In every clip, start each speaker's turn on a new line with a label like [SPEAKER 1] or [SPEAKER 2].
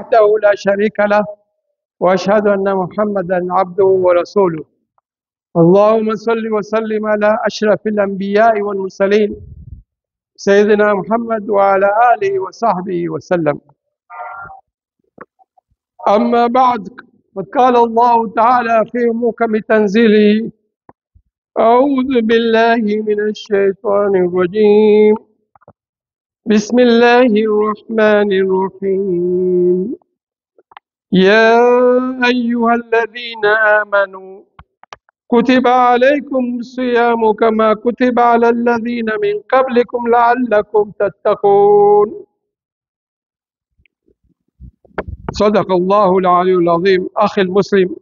[SPEAKER 1] وحده لا شريك له وأشهد أن محمدا عبده ورسوله. اللهم صل وسلم على أشرف الأنبياء والمرسلين سيدنا محمد وعلى آله وصحبه وسلم. أما بعد، فقال الله تعالى في محكم تنزيله: أعوذ بالله من الشيطان الرجيم، بسم الله الرحمن الرحيم. يا أيها الذين آمنوا كتب عليكم الصيام كما كتب على الذين من قبلكم لعلكم تتقون. صدق الله العلي العظيم. أخي المسلم،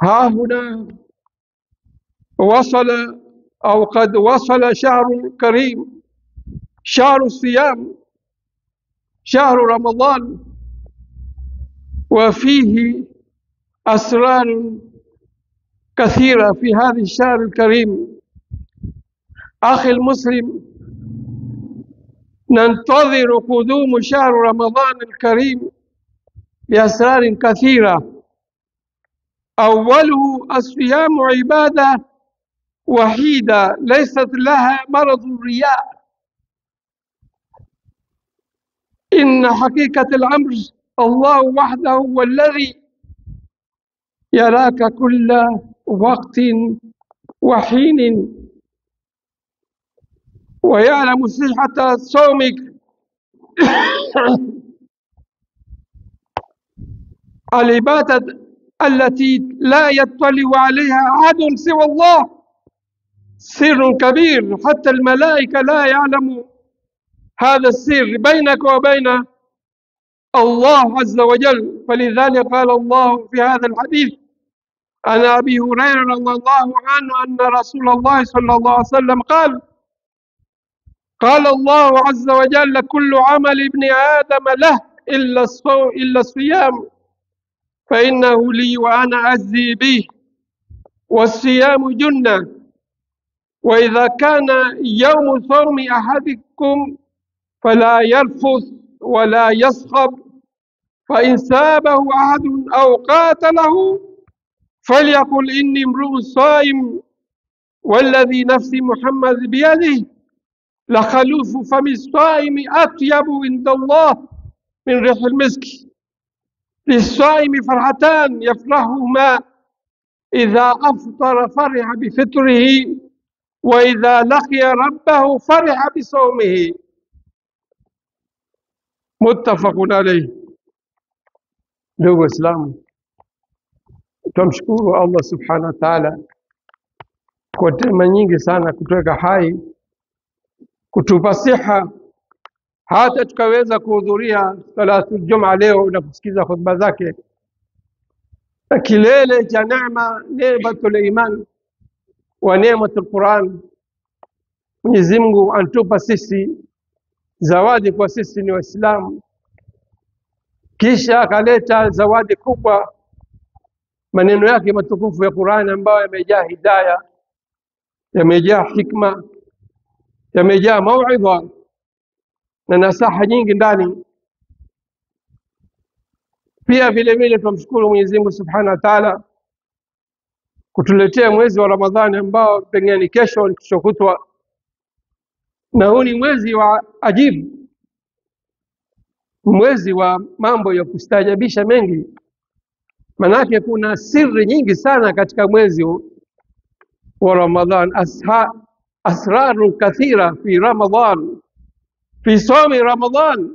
[SPEAKER 1] ها هنا وصل أو قد وصل شهر كريم، شهر الصيام، شهر رمضان، وفيه أسرار كثيرة في هذا الشهر الكريم. أخي المسلم، ننتظر قدوم شهر رمضان الكريم بأسرار كثيرة. أوله الصيام عبادة وحيدة ليست لها مرض الرياء. إن حقيقة الأمر الله وحده هو الذي يراك كل وقت وحين ويعلم صحة صومك. العبادة التي لا يطلع عليها أحد سوى الله سر كبير، حتى الملائكة لا يعلم هذا السر بينك وبين الله عز وجل. فلذلك قال الله في هذا الحديث عن أبي هريرة رضي الله عنه أن رسول الله صلى الله عليه وسلم قال الله عز وجل: كل عمل ابن آدم له إلا الصيام فإنه لي وأنا أجزي به، والصيام جنة، وإذا كان يوم صوم أحدكم فلا يرفث ولا يصخب، فإن سابه أحد أو قاتله فليقل إني امرؤ صائم، والذي نفس محمد بيده لخلوف فم الصائم أطيب عند الله من ريح المسك. للصائم فرحتان يفرحهما: إذا أفطر فرح بفطره، وإذا لقي ربه فرح بصومه. متفق عليه. Ndugu Waislamu, tumshukuru Allah subhanahu wa ta'ala kwa neema nyingi sana kutuweka hai, kutupa siha hata tukaweza kuhudhuria salatu Ijumaa leo na kusikiza khutba zake. Kilele cha neema, neematul iman wa neematul Quran. Mwenyezi Mungu antupa sisi zawadi kwa sisi ni Waislamu, kisha akaleta zawadi kubwa, maneno yake matukufu ya Qur'an ambayo yamejaa hidayah, yamejaa hikma, yamejaa mauidha na nasaha nyingi ndani. Pia vile vile tumshukuru Mwenyezi Mungu Subhanahu wa Ta'ala kutuletea mwezi wa Ramadhani ambao pengine kesho ni kesho kutwa, na huu ni mwezi wa ajibu, mwezi wa mambo ya kustajabisha mengi. Manake kuna siri nyingi sana katika mwezi wa Ramadhan, asraru kathira fi Ramadhan, fi somi Ramadhan.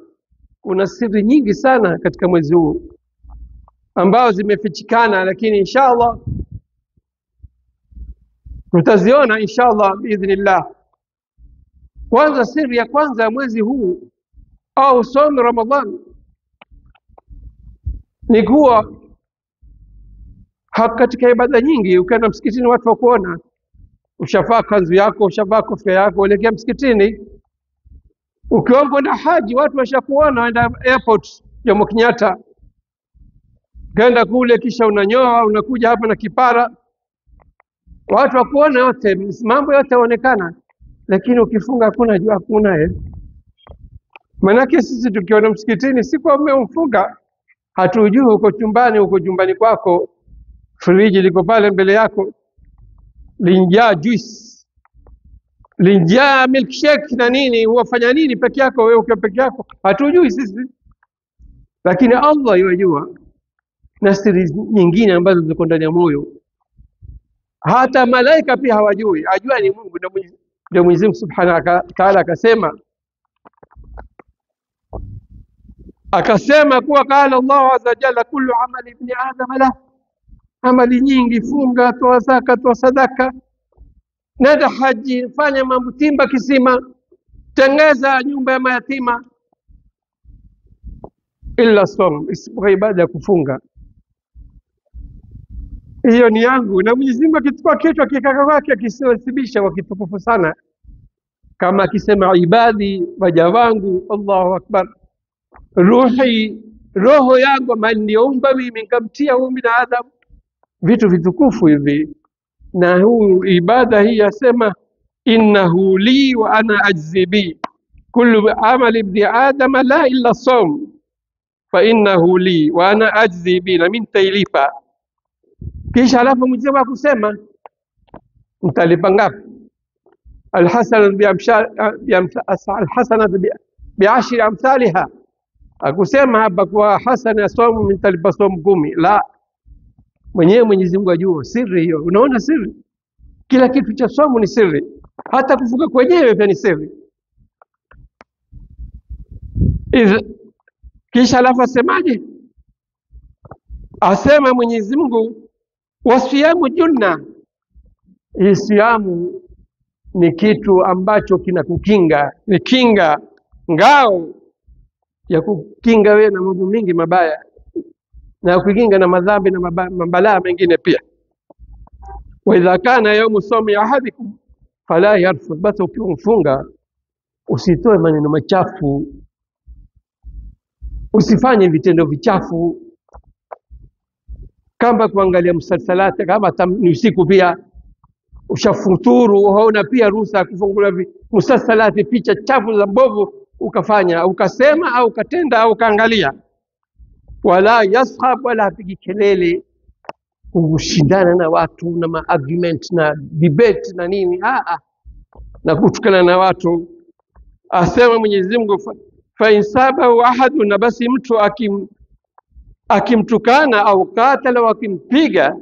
[SPEAKER 1] Kuna siri nyingi sana katika mwezi huu ambao zimefichikana, lakini inshallah tutaziona inshallah biidhnillah. Kwanza, siri ya kwanza mwezi huu au somi Ramadhan ni kuwa katika ibada nyingi, ukienda msikitini watu wakuona, ushavaa kanzu yako, ushavaa kofia yako, uelekea msikitini. Ukiomba na haji watu washakuona, waenda airport Jomo Kenyatta, ganda kule, kisha unanyoa unakuja hapa na kipara, watu wakuona yote, mambo yote yaonekana. Lakini ukifunga hakuna Manake sisi tukiona msikitini si kwa umemfunga, hatujui uko chumbani kwako, friji liko pale mbele yako linjaa juice, linjaa milkshake na nini, huwafanya nini peke yako wewe ukiwa peke yako? Hatujui sisi, lakini Allah yajua na siri nyingine ambazo ziko ndani ya moyo. Hata malaika pia hawajui, ajua ni Mungu. Ndio Mwenyezi Mungu Subhanahu wa Ta'ala akasema kuwa qala Allahu azza wa jalla, kullu amali ibni adam la, amali nyingi, funga, toa zaka, toa sadaka, nenda haji, fanya mambo, timba kisima, tengeza nyumba ya mayatima, illa sawm, isipokuwa ibada ya kufunga. Hiyo ni yangu, na Mwenyezi Mungu akichukua kichwa kikaka wake akisiwasibisha wakitukufu sana, kama akisema ibadi, waja wangu, Allahu akbar, roho yangu maniomba mimi nikamtia huyu binadamu, vitu vitukufu hivi. Na huu ibada hii yasema innahu li wa ana ajzi bi, kullu amali ibni adama la illa sawm fa innahu li wa ana ajzi bi, na mimi nitailipa. Kisha alafu Mwenyezi Mungu akusema mtalipa ngapi? Alhasanatu bi'ashri amthaliha. Akusema hapa kwa hasana ya somo mtalipa somo 10. La, mwenyewe Mwenyezi Mungu ajua siri hiyo. Unaona siri? Kila kitu cha somo ni siri, hata kufunga kwenyewe pia ni siri. Kisha alafu asemaje? Asema Mwenyezi Mungu wasiyamu junna, hii siyamu ni kitu ambacho kinakukinga, ni kinga, ngao ya kukinga wewe na mambo mingi mabaya, na kukinga na madhambi na mabalaa mengine pia. Wa idha kana yawmu sawmi ahadikum fala yarfud, basi ukimfunga usitoe maneno machafu, usifanye vitendo vichafu, kama kuangalia msalsalati, kama ni usiku pia ushafuturu, hauna pia ruhusa ya kufungula msalsalati, picha chafu za mbovu ukafanya, ukasema au ukatenda au ukaangalia. Wala yashab, wala apigi kelele kushindana na watu na argument na debate na nini, na kutukana na watu. Asema Mwenyezi Mungu fa insabahu ahadun, na basi mtu akimtukana au katala au akimpiga,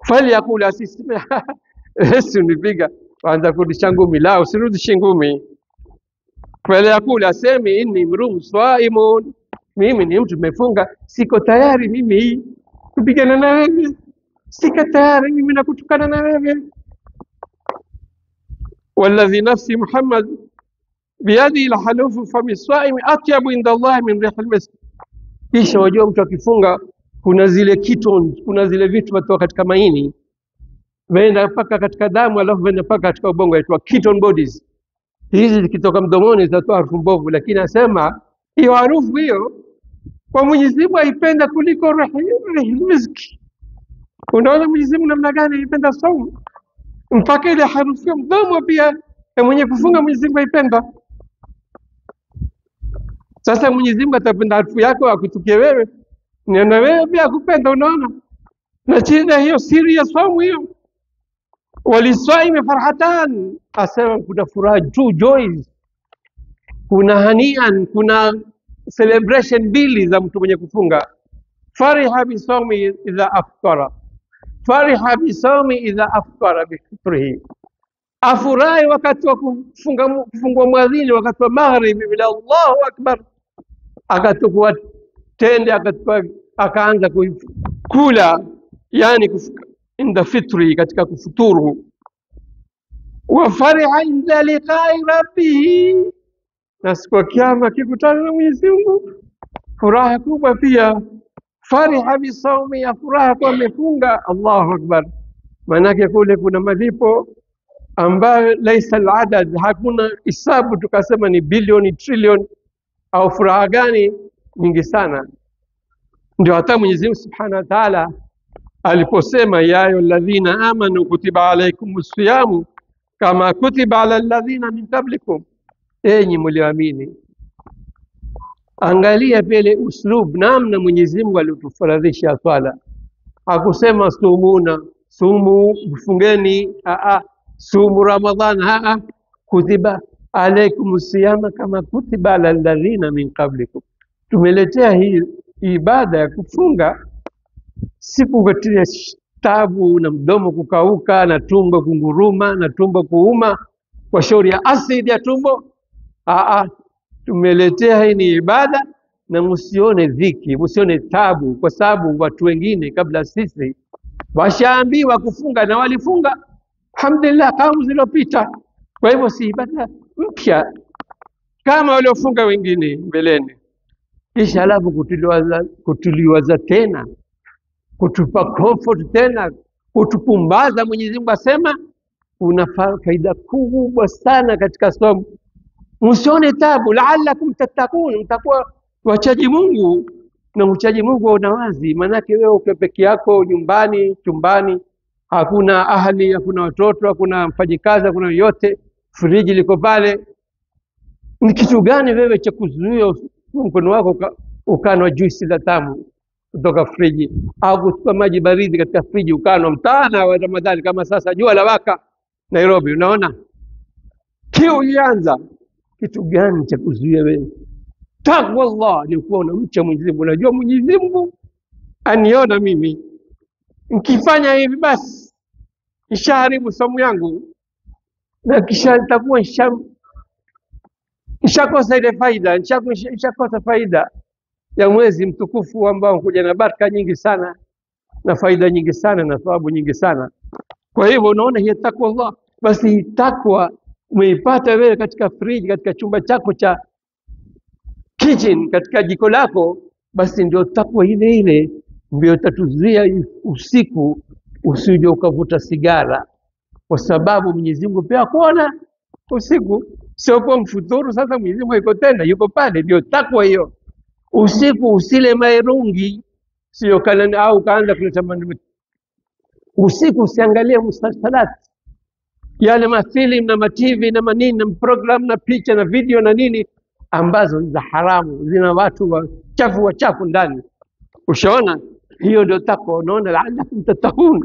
[SPEAKER 1] falyakul, asiseme Yesu nipiga, anza kurudisha ngumi. La, usirudishe ngumi. Falyakul, aseme inni mrum swaimun, mimi ni mtu nimefunga, siko tayari mimi kupigana na wewe, siko tayari mimi na kutukana na wewe. Walladhi nafsi Muhammad biyadi la halufu fami swaimi atyabu inda Allah min rihil misk. Kisha wajua mtu akifunga kuna zile ketones, kuna zile vitu vitoka katika maini venda mpaka katika damu, alafu venda mpaka katika ubongo, inaitwa ketone bodies. Hizi zikitoka mdomoni zitatoa harufu mbovu, lakini asema hiyo harufu hiyo kwa Mwenyezi Mungu aipenda kuliko rihil miski. Unaona Mwenyezi Mungu namna gani aipenda saumu, mpaka ile harufu ya mdomo pia mwenye kufunga Mwenyezi Mungu aipenda. Sasa Mwenyezi Mungu atapenda harufu yako akutukie wewe, na wewe pia akupenda. Unaona, na chini hiyo siri ya saumu hiyo. Waliswaimi farhatan, asema kuna furaha, two joys, kuna hanian, kuna celebration mbili za mtu mwenye kufunga. Fariha bisawmi idha aftara, fariha bisawmi idha aftara bifitrihi, afurahi wakati wa kufungua mwadhini, wakati wa magharibi, bila Allahu akbar, akatukua tende, akaanza kula, yani inda fitri, katika kufuturu. Wa fariha inda liqai rabbihi, na siku ya kiyama akikutana na Mwenyezi Mungu, furaha kubwa pia. Fariha bisawmi, ya furaha kwa amefunga. Allahu akbar, manake kule kuna malipo ambayo laisa aladad, hakuna hisabu tukasema ni bilioni, trilioni au furaha gani nyingi sana. Ndio hata Mwenyezi Mungu Subhanahu wa Ta'ala aliposema ya ayyuhalladhina amanu kutiba alaykumus siyamu kama kutiba alal ladhina min qablikum enyi mlioamini. Angalia pale uslub, namna Mwenyezi Mungu alitufaradhisha swala. Hakusema sumu fungeni, sumu Ramadhan, kutiba alaikum siyama kama kutiba ala alladhina min qablikum. Tumeletea hii ibada ya kufunga siku katia tabu na mdomo kukauka na tumbo kunguruma na tumbo kuuma kwa shauri ya asidi ya tumbo. Tumeletea hii ni ibada, na msione dhiki, msione tabu, kwa sababu watu wengine kabla sisi washaambiwa kufunga na walifunga alhamdulillah kaumu zilizopita. Kwa hivyo si ibada mpya kama waliofunga wengine mbeleni. Kisha alafu kutuliwaza tena, kutupa comfort tena, kutupumbaza. Mwenyezi Mungu asema kuna faida kubwa sana katika somo. Msione tabu, la'allakum tattaqun, mtakuwa wachaji Mungu. Na mchaji Mungu una wazi, manake wewe uko peke yako nyumbani, chumbani, hakuna ahli, hakuna watoto, hakuna mfanyikazi, hakuna yote, friji liko pale. Ni kitu gani wewe cha kuzuia mkono wako ukanwa juisi la tamu kutoka friji, au kuchukua maji baridi katika friji ukanwa mchana wa Ramadhani kama sasa jua la waka Nairobi? Unaona kiu ilianza. Kitu gani cha kuzuia wewe? Takwa Allah ni kuwa unamcha Mwenyezi Mungu. Unajua Mwenyezi Mungu aniona mimi, nikifanya hivi basi nishaharibu somo yangu, na kisha nitakuwa nishakosa ile faida, nishakosa faida ya mwezi mtukufu ambao kuja na baraka nyingi sana na faida nyingi sana na thawabu nyingi sana. Kwa hivyo unaona hii takwa Allah, basi hii takwa umeipata wewe katika friji, katika chumba chako cha kitchen, katika jiko lako, basi ndio takwa ile ile ndio tatuzuia usiku usije ukavuta sigara, kwa sababu Mwenyezi Mungu pia kuona usiku, sio kwa mfuturu. Sasa Mwenyezi Mungu yuko tena, yuko pale, ndio takwa hiyo. Usiku usile mairungi, sio kana au kaanza kuleta maneno. Usiku usiangalie musalsalat, yale mafilim na matv na manini na program na picha na video na nini ambazo za haramu, zina watu wachafu ndani. Ushaona hiyo ndio takwa. Unaona la'allakum tattaqun,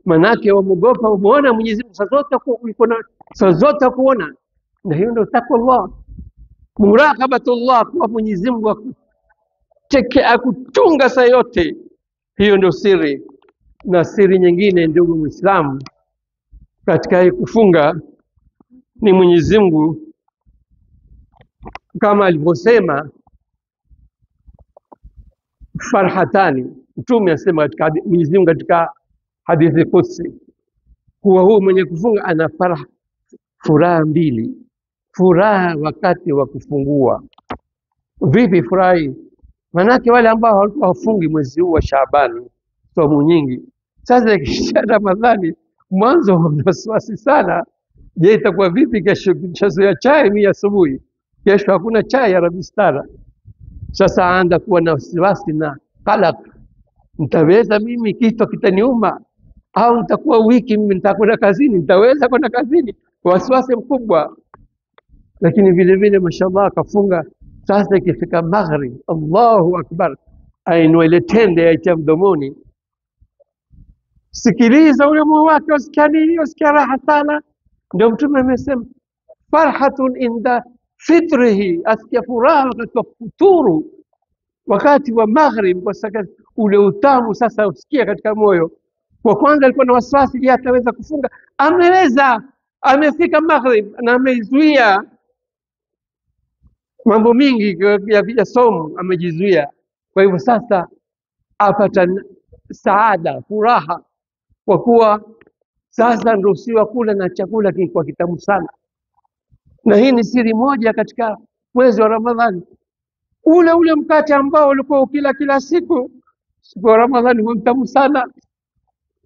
[SPEAKER 1] manake wamogopa, umeona Mwenyezi Mungu saa zote kuona, na hiyo ndio takwa Allah. Muraqabatullah, kwa Mwenyezi Mungu akuchunga saa yote, hiyo ndio siri. Na siri nyingine, ndugu Muislamu, katika kufunga ni Mwenyezi Mungu kama alivyosema farhatani. Mtume asema katika Mwenyezi Mungu katika hadithi Qudsi kuwa huyu mwenye kufunga ana furaha mbili. Furaha wakati wa kufungua. Vipi furahi? Manake wale ambao walikuwa wafungi mwezi huu wa Shaabani, somo nyingi, sasa kisha Ramadhani mwanzo wa wasiwasi sana. Je, itakuwa vipi kesho? Kishazoea chai mimi asubuhi, kesho hakuna chai ya Rabistara. Sasa aanda kuwa na wasiwasi na qalaq, nitaweza mimi, kitu kitaniuma, au nitakuwa wiki mimi nitakwenda kazini, nitaweza kwenda kazini? Wasiwasi mkubwa. Lakini vile vile mashallah akafunga. Sasa ikifika maghrib, Allahu akbar, ainua ile tende aitia mdomoni, sikiliza ule moyo wake, usikia nini? Usikia raha sana. Ndio Mtume amesema farhatun inda fitrihi, asikia furaha wakati wa kufuturu, wakati wa maghrib, kwa sababu ule utamu sasa usikia katika moyo. Kwa kwanza alikuwa na wasiwasi, je, ataweza kufunga? Ameweza, amefika maghrib na ameizuia mambo mingi ya somo, amejizuia. Kwa hivyo sasa apata saada, furaha, kwa kuwa sasa ndio kula na chakula kilikuwa kitamu sana. Na hii ni siri moja katika mwezi wa Ramadhani. Ule mkate ambao ulikuwa ukila kila siku wa Ramadhani huwa mtamu sana,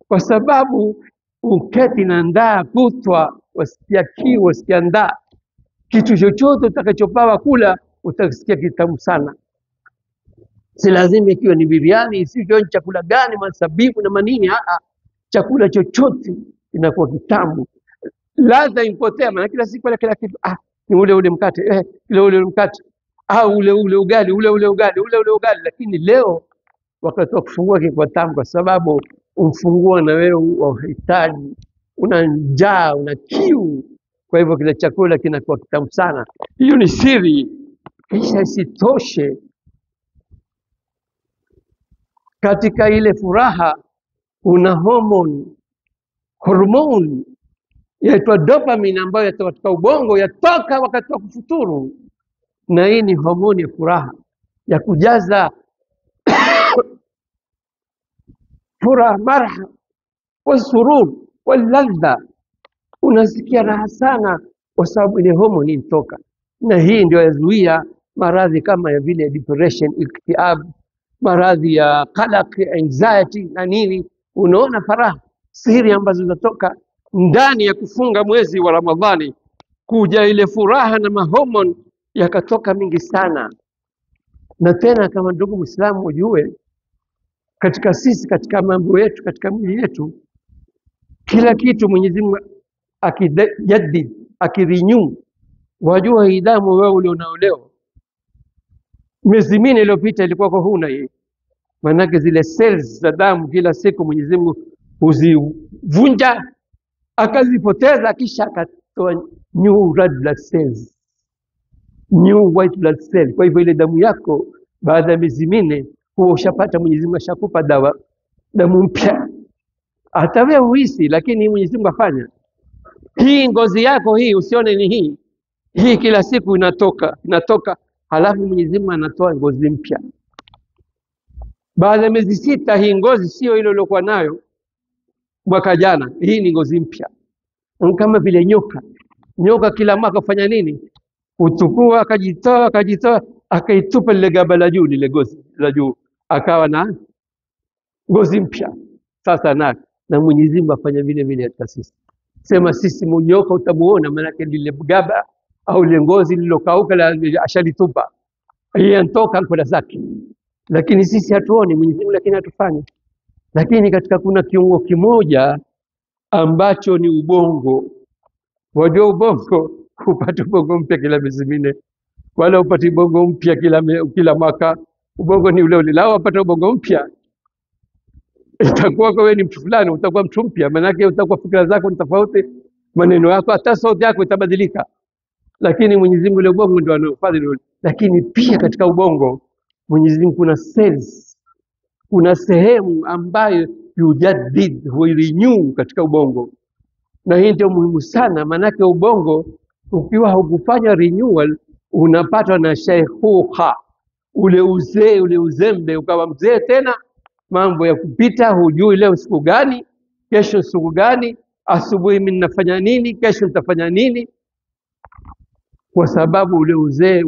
[SPEAKER 1] kwa sababu uketi na ndaa kutwa, wasikia kiu, wasikia ndaa, kitu chochote utakachopawa kula utasikia kitamu sana. Si lazima ikiwa ni biriani, si chakula gani, masabibu na manini, chakula chochote inakuwa kitamu, ladha impotea. Maana kila siku kila kitu ni ule mkate, ule mkate, au ule ugali, ule ugali. Lakini leo wakati wa kufungua kiko tamu, kwa sababu umfungua na wewe unahitaji, una njaa, una kiu, kwa hivyo kile chakula kinakuwa kitamu sana. Hiyo ni siri. Kisha isitoshe, katika ile furaha una hormone yaitwa dopamine, ambayo yatoka katika ubongo, yatoka wakati wa kufuturu, na hii ni homoni ya furaha ya kujaza furaha, marha wasurur waladha. Unasikia raha sana kwa sababu ile homoni inatoka, na hii ndio yazuia maradhi kama ya vile depression, iktiab, maradhi ya qalaq, anxiety na nini. Unaona faraha, siri ambazo zinatoka ndani ya kufunga mwezi wa Ramadhani, kuja ile furaha na mahomoni yakatoka mingi sana. Na tena kama ndugu Muislamu ujue, katika sisi, katika mambo yetu, katika mwili yetu, kila kitu Mwenyezi Mungu akijadid, akirenew. Wajua hii damu wewe ulionao leo, miezi minne iliyopita ilikuwa kwa huna hii. Maanake zile cells za damu kila siku Mwenyezi Mungu huzivunja, akazipoteza, kisha akatoa new red blood cells, new white blood cell. Kwa hivyo ile damu yako baada ya miezi minne huwa ushapata, Mwenyezi Mungu ashakupa damu mpya. Hata wewe uhisi, lakini Mwenyezi Mungu afanya. Hii ngozi yako hii usione ni hii kila siku inatoka, halafu Mwenyezi Mungu anatoa ngozi mpya. Baada ya miezi 6 hii ngozi sio ile iliyokuwa nayo mwaka jana, hii ni ngozi mpya. Kama vile nyoka kila mwaka kufanya nini? Utukua akajitoa akaitupa lile gaba la juu, lile gozi la juu, akawa na ngozi mpya. Sasa na Mwenyezi Mungu afanya vile vile hata sisi. Sema sisi nyoka utamuona, maana yake lile gaba au lile ngozi lilokauka ashalitupa, yeye anatoka kwa zake. Lakini sisi hatuoni Mwenyezi Mungu, lakini hatufanye. Lakini katika kuna kiungo kimoja ambacho ni ubongo. Wajua ubongo upate ubongo mpya kila miezi minne, wala upate ubongo mpya kila mwaka. Ubongo ni ule ule. Lao upate ubongo mpya, itakuwa wewe ni mtu fulani, utakuwa mtu mpya. Maana yake utakuwa fikra zako ni tofauti, maneno yako, hata sauti yako itabadilika. Lakini Mwenyezi Mungu ile ubongo ndio anafadhili. Lakini pia katika ubongo Mwenyezi Mungu kuna cells, kuna sehemu ambayo yujadid, huirenew katika ubongo. Na hii ndio muhimu sana, maanake ubongo ukiwa haukufanya renewal unapatwa na shaykhuha, ule uzembe, ukawa mzee tena, mambo ya kupita, hujui leo siku gani, kesho siku gani, asubuhi mimi nafanya nini, kesho nitafanya nini, kwa sababu ule uzee.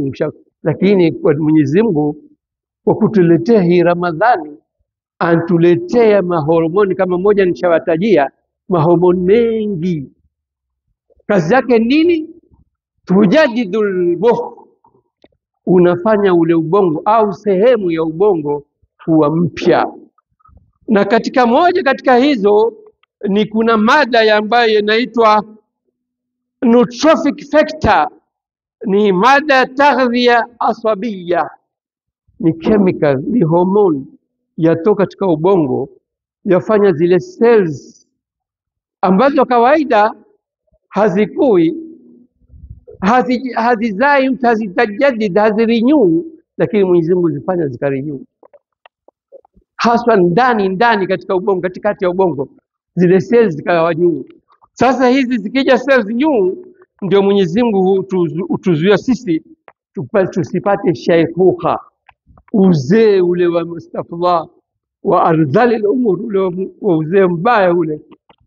[SPEAKER 1] Lakini kwa Mwenyezi Mungu kwa kutuletea hii Ramadhani, antuletea mahormoni kama moja nishawatajia, mahormoni mengi. Kazi yake nini? Tujadidul mukh, unafanya ule ubongo au sehemu ya ubongo kuwa mpya. Na katika moja katika hizo ni kuna mada ambayo inaitwa neurotrophic factor, ni mada ya taghdhiya asabiyya, ni chemical, ni hormone yatoka katika ubongo, yafanya zile cells ambazo kawaida hazikui, hazizai, hazitajadid, hazirenew, lakini Mwenyezi Mungu zifanya zikarenew, haswa ndani katika ubongo, katikati ya ubongo zile cells zikawa new. Sasa hizi zikija cells new, ndio Mwenyezi Mungu utuzuia sisi tusipate shaykhuha, uzee ule wa mustafdha wa ardhali al-umur, ule wa uzee mbaya ule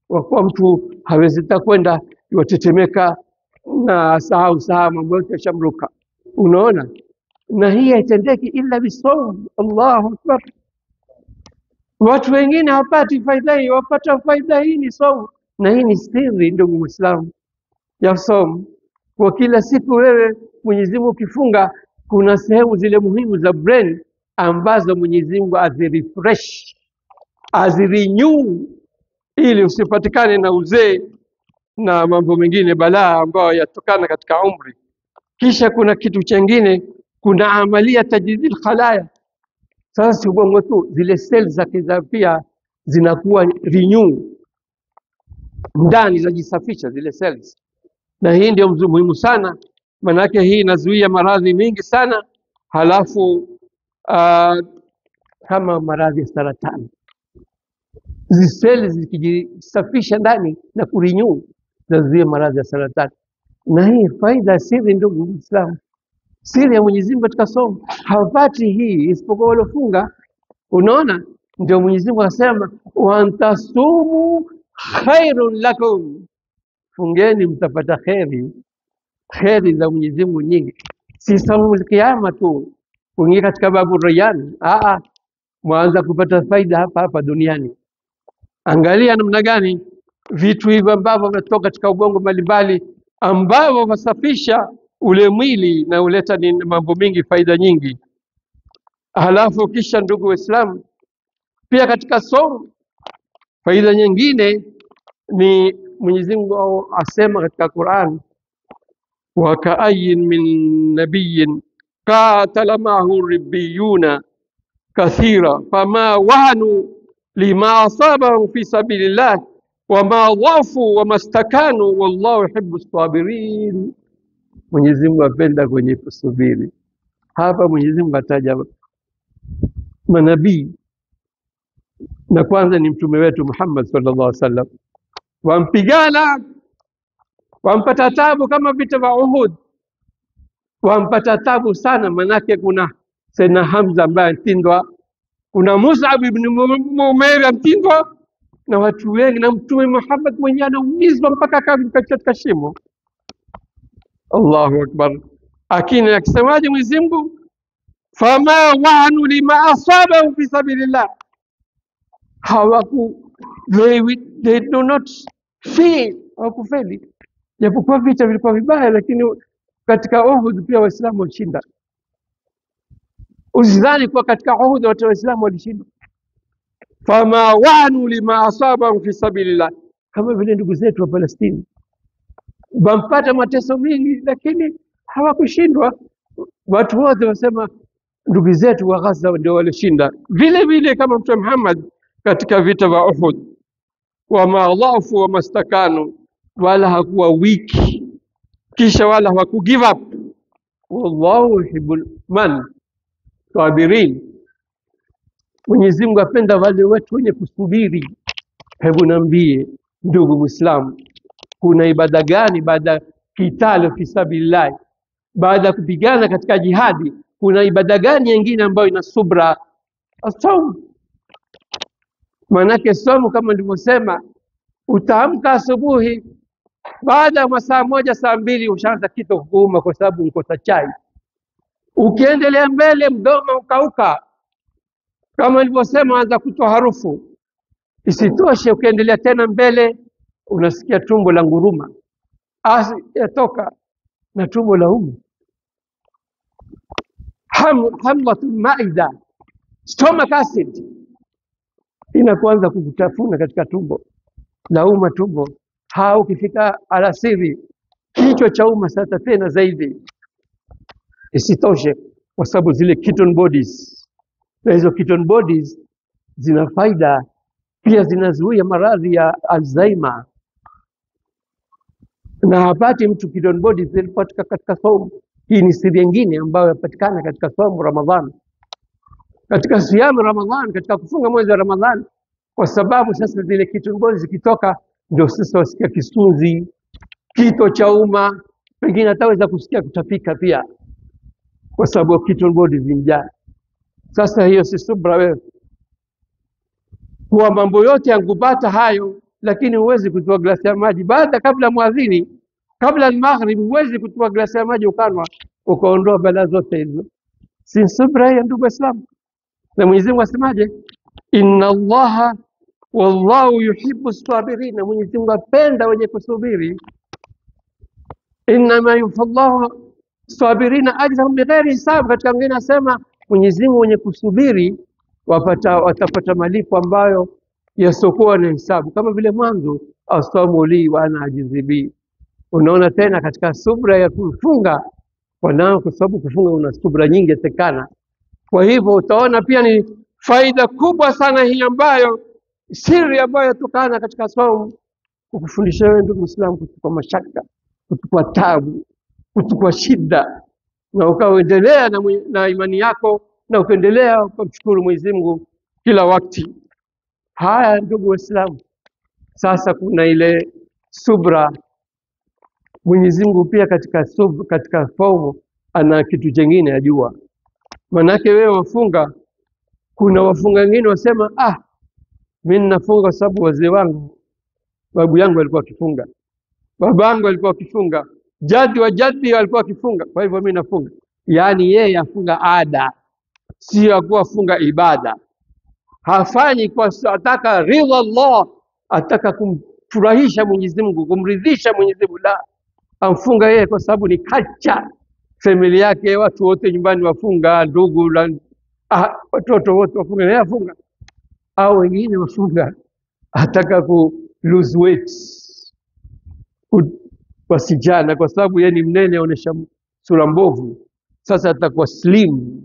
[SPEAKER 1] wa kwa mtu hawezi kwenda yotetemeka na sahau mambo yote shamruka. Unaona, na hii haitendeki illa bisawm. Allahu akbar. Watu wengine hawapati faida hii, wapata faida hii ni sawm. Na hii ni siri ndugu Muislamu ya sawm. Kwa kila siku wewe Mwenyezi Mungu ukifunga, kuna sehemu zile muhimu za brain ambazo Mwenyezi Mungu azirefresh, azirenew, ili usipatikane na uzee na mambo mengine balaa ambayo yatokana katika umri. Kisha kuna kitu chengine, kuna amalia tajdidil khalaya. Sasa ubongo tu zile cells zake za pia zinakuwa renew ndani, zinajisafisha zile cells, na hii ndio muhimu sana, manake hii inazuia maradhi mingi sana. Halafu kama maradhi ya saratani, hizi cells zikijisafisha ndani na kurenew zinazuia maradhi ya saratani. Na hii faida siri, ndugu Muislamu, siri ya Mwenyezi Mungu katika somo. Hawapati hii isipokuwa waliofunga. Unaona, ndio Mwenyezi Mungu akasema wa antasumu khairun lakum, fungeni mtapata kheri. Kheri za Mwenyezi Mungu nyingi, si saumul kiyama tu kuingia katika babu Rayyan. Mwanza kupata faida hapa hapa duniani. Angalia namna gani vitu hivi ambavyo vinatoka katika ubongo mbalimbali ambavyo wasafisha ule mwili na uleta ni mambo mingi, faida nyingi. Halafu kisha ndugu Waislamu, pia katika somo faida nyingine ni Mwenyezi Mungu asema katika Qur'an, wa ka'ayyin min nabiyyin qatala ma'ahu ribbiyuna kathira fama wahanu lima asabahum fi sabilillah wama dhafu wama stakanu wallahu yuhibbu as-sabirin. Mwenyezi Mungu apenda kwenye kusubiri. Hapa Mwenyezi Mungu ataja manabii, na kwanza ni mtume wetu Muhammad sallallahu alaihi wasallam, wampigana wampata tabu kama vita vya Uhud, wampata tabu sana, manake kuna Sayyidina Hamza ambaye antindwa, kuna Mus'ab ibn Umair antindwa na watu wengi, na mtume Muhammad mwenyewe anaumizwa mpaka katika shimo. Allahu akbar. Lakini akisemaje Mwenyezi Mungu, fama wahanu lima asabahu fi sabilillah, they do not fail, hawakufeli. Japokuwa vita vilikuwa vibaya, lakini katika Uhud pia Waislamu walishinda. Usidhani kwa katika Uhud watu Waislamu walishinda. Fama wahanu lima asabahu fi sabilillah, kama vile ndugu zetu wa Palestina wampata mateso mingi, lakini hawakushindwa. Watu wote wasema ndugu zetu wa Gaza ndio walishinda. Vile vile kama Mtume Muhammad katika vita vya Uhud, wama dhafu wama stakanu, wala hakuwa weak, kisha wala hawaku give up. Wallahu yuhibbul sabirin. Mwenyezi Mungu apenda wale watu wenye kusubiri. Hebu niambie ndugu Muislamu, kuna ibada gani baada kitalo fi sabilillah, baada kupigana katika jihadi, kuna ibada gani nyingine ambayo ina subra? As-sawm. Manake somo kama nilivyosema, utaamka asubuhi, baada ya saa moja saa mbili ushaanza kitu kuuma kwa sababu ukosa chai. Ukiendelea mbele mdomo ukauka, kama nilivyosema, anza kutoa harufu. Isitoshe ukiendelea tena mbele unasikia tumbo la nguruma, yatoka na tumbo la hamlatul maida, stomach acid inakuanza kukutafuna katika tumbo, lauma tumbo. Ukifika alasiri kichwa cha uma sasa tena zaidi. Isitoshe kwa sababu zile ketone bodies, na hizo ketone bodies zina faida pia, zinazuia maradhi ya Alzheimer. Na hapati mtu ketone bodies zilipotoka katika saumu. Hii ni siri nyingine ambayo yapatikana katika saumu Ramadhani, katika siyamu Ramadhani, katika kufunga mwezi wa Ramadhani, kwa sababu sasa zile ketone bodies zikitoka ndio sasa wasikia kisunzi, kito cha uma, pengine hataweza kusikia kutapika pia kwa sababu ketone bodies zimejaa. Sasa hiyo si subra wewe, kwa mambo yote yangupata hayo, lakini huwezi kutoa glasi ya maji kabla muadhini, kabla al-maghrib, huwezi kutoa glasi ya maji ukanwa ukaondoa balaa zote hizo. Si subra ya ndugu Waislamu? Na Mwenyezi Mungu asemaje? Inna Allaha wallahu yuhibbu as-sabirin, na Mwenyezi Mungu apenda wenye kusubiri. Inna ma yufallahu sabirina ajrahum bighairi hisab. Katika mwingine asema Mwenyezi Mungu wenye kusubiri watapata malipo ambayo yasokuwa na hisabu, kama vile mwanzo asamu li wa ana ajizibi. Unaona tena katika subra ya kufunga wanao, kwa sababu kufunga una subra nyingi tekana. Kwa hivyo utaona pia ni faida kubwa sana hii, ambayo siri ambayo yatokana katika saumu, kukufundisha wewe ndugu Muislamu kuchukua mashaka, kuchukua tabu, kuchukua shida, na ukaendelea na imani yako, na ukaendelea kumshukuru Mwenyezi Mungu kila wakati. Haya ndugu Waislamu, sasa kuna ile subra. Mwenyezi Mungu pia katika saumu ana kitu kingine ajua. Manake wewe wafunga, kuna wafunga wengine wasema mimi ninafunga kwa sababu wazee wangu, babu yangu alikuwa akifunga, baba yangu alikuwa akifunga, jadi wa jadi alikuwa akifunga, kwa hivyo mimi nafunga. Yaani yeye afunga ada, sio kufunga ibada. Hafanyi kwa ataka ridha Allah, ataka kumfurahisha Mwenyezi Mungu, kumridhisha Mwenyezi Mungu. La, amfunga yeye kwa sababu ni culture, familia yake, watu wote nyumbani wafunga, ndugu watoto wote wafunga, yeye afunga. Au wengine wafunga ataka ku lose weight, wasijana, kwa sababu yeye ni mnene, aonesha sura mbovu. Sasa atakuwa slim,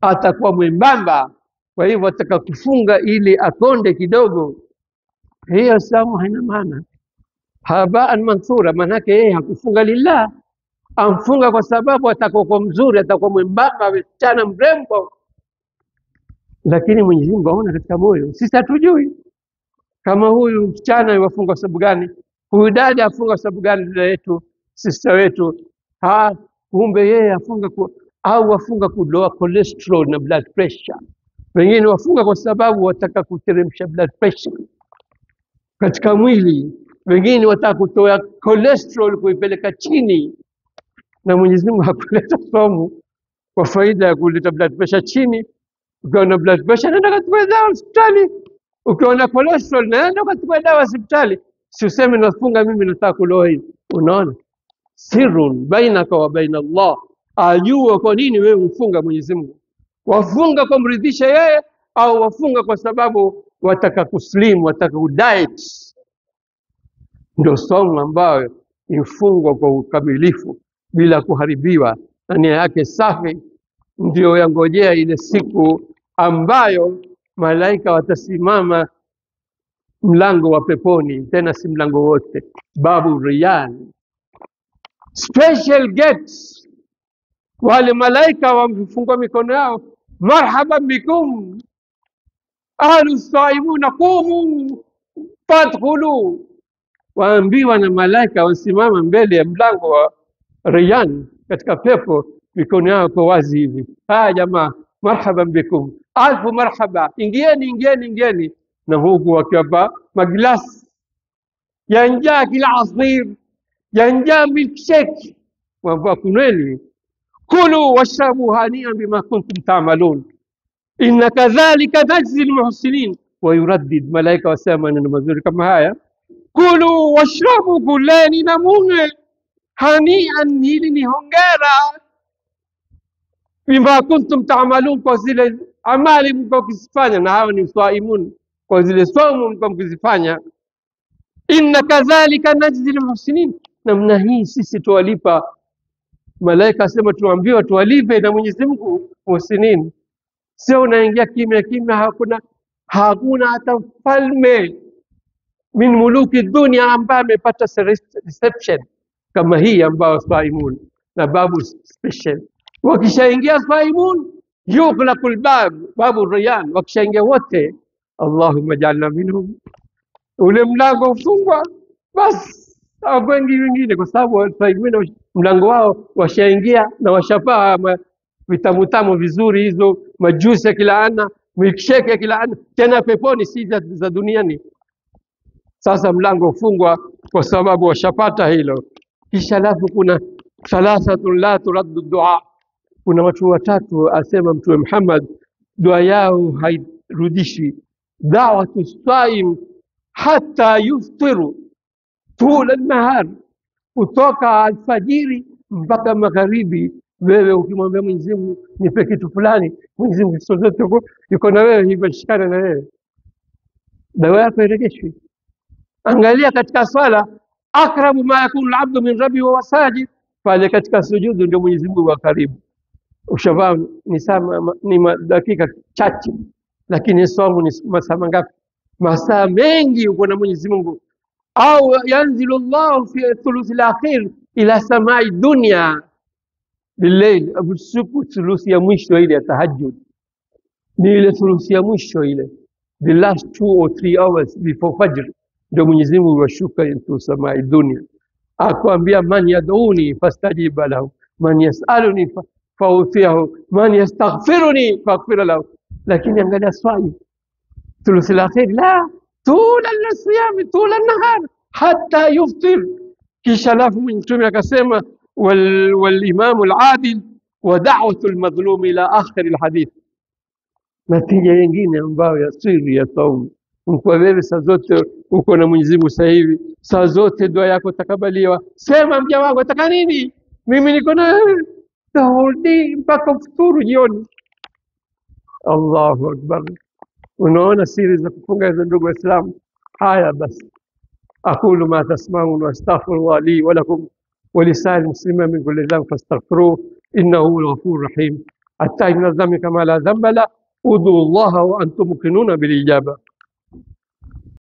[SPEAKER 1] atakuwa mwembamba, kwa hivyo ataka kufunga ili akonde kidogo. Hiyo saumu haina maana, habaan mansura. Manake yeye hakufunga lillah, amfunga kwa sababu atakuwa mzuri, atakuwa mwembamba, msichana mrembo. Lakini Mwenyezi Mungu aona katika moyo. Sisi hatujui kama huyu msichana yafunga kwa sababu gani, huyu dada afunga kwa sababu gani, dada yetu, sister wetu. Kumbe yeye afunga au wafunga kudoa cholesterol na blood pressure. Wengine wafunga kwa sababu wataka kuteremsha blood pressure katika mwili, wengine wataka kutoa cholesterol kuipeleka chini. Na Mwenyezi Mungu hakuleta saumu kwa faida ya kuleta blood pressure chini. Ukiwa na blood pressure nenda kachukue dawa hospitali, ukiwa na cholesterol nenda kachukue dawa hospitali. Si useme nafunga mimi nataka kuloa hivi. Unaona, sirrun bainaka wa baina Allah. Ajua kwa nini wewe ufunga Mwenyezi Mungu. Wafunga kwa kumridhisha yeye, au wafunga kwa sababu wataka kuslim, wataka kudiet. Ndio saumu ambayo ifungwa kwa ukamilifu bila kuharibiwa, na nia yake safi. Ndio yangojea ile siku ambayo malaika watasimama mlango wa peponi, tena si mlango wote, babu Rayyan, special gates. Wale malaika wamefungwa mikono yao, marhaban bikum ahlu saimuna qumu fadkhulu. Waambiwa na malaika wasimama mbele ya mlango wa Rayyan katika pepo, mikono yao kwa wazi hivi. Jamaa, marhaban bikum, alfu marhaba, ingieni ingieni ingieni. Na huku wakiwapa maglasi yanjaa kila asir, yanjaa milkshake, wambwa kunweni, kulu washrabu hanian bima kuntum ta'malun inna kadhalika najzi almuhsinin. Wayuraddid, malaika wasema maneno mazuri kama haya, kulu washrabu, kuleni na munywe, hanian, hili ni hongera, bima kuntum ta'malun, kwa zile amali mko kuzifanya. Na hawa ni saimun, kwa zile saumu mko mkizifanya. Inna kadhalika najzi almuhsinin, namna hii sisi tuwalipa. Malaika asema tuambiwa tuwalipe na Mwenyezi Mungu muhsinin. Sio unaingia kimya kimya, hakuna hata mfalme min muluki dunia ambaye amepata reception kama hii ambayo saimun na babu special. Wakishaingia saimun yughlaqul bab, babu Rayyan, wakishaingia wote, Allahumma ja'alna minhum, ule mlango ufungwa, basi wengi wengine, kwa sababu saimun mlango wao washaingia na washapaa vitamu tamu vizuri, hizo majusi ya kila aina, milkshake ya kila aina, tena peponi, si za duniani. Sasa mlango ufungwa kwa sababu washapata hilo. Kisha alafu kuna thalathatun la turaddu dua, kuna watu watatu asema Mtume Muhammad dua yao hairudishi. Da'watu saim hatta yuftiru tula an-nahar, kutoka alfajiri mpaka magharibi. Wewe ukimwambia Mwenyezi Mungu nipe kitu fulani, Mwenyezi Mungu sote yuko na wewe, hivyo shikana na wewe, dawa yako irejeshwe. Angalia katika swala, akrabu ma yakunu al-abdu min rabbi wa sajid pale katika sujudu ndio Mwenyezi Mungu wa karibu. Ushafahamu? Ni dakika chache, lakini somo ni masaa mangapi? Masaa mengi uko na Mwenyezi Mungu. Au yanzilu Allah fi thuluthi al-akhir ila samai dunya billail, usiku thuluthi ya mwisho ile ya tahajjud, ni ile thuluthi ya mwisho ile, the last 2 or 3 hours before fajr, ndio Mwenyezi Mungu washuka into samai dunya, akwambia man yad'uni fastajiba lahu, man yas'aluni fautiyahu, man yastaghfiruni faghfir lahu. Lakini angalia swali thuluthi al-akhir, la tula al-siyam tula an-nahar hatta yuftir. Kisha alafu Mtume akasema wal-imamu al-adil wa da'watu al-madhlum ila akhir al-hadith. Natija nyingine ambayo ya siri ya saumu, kwa wewe saa zote uko na Mwenyezi Mungu. Sasa hivi saa zote dua yako takabaliwa. Sema mja wangu ataka nini? Mimi niko na the whole day mpaka kufuturu jioni. Allahu akbar. Unaona siri za kufunga hizo, ndugu Waislamu? Haya basi, aqulu ma tasma'un wa astaghfirullah li wa lakum wa lisa'il muslimin min kulli dhanbin fastaghfiruhu innahu huwal ghafurur rahim. Hatta min adh-dhanbi kama la dhanba la ud'u Allah wa antum muqinuna bil ijaba.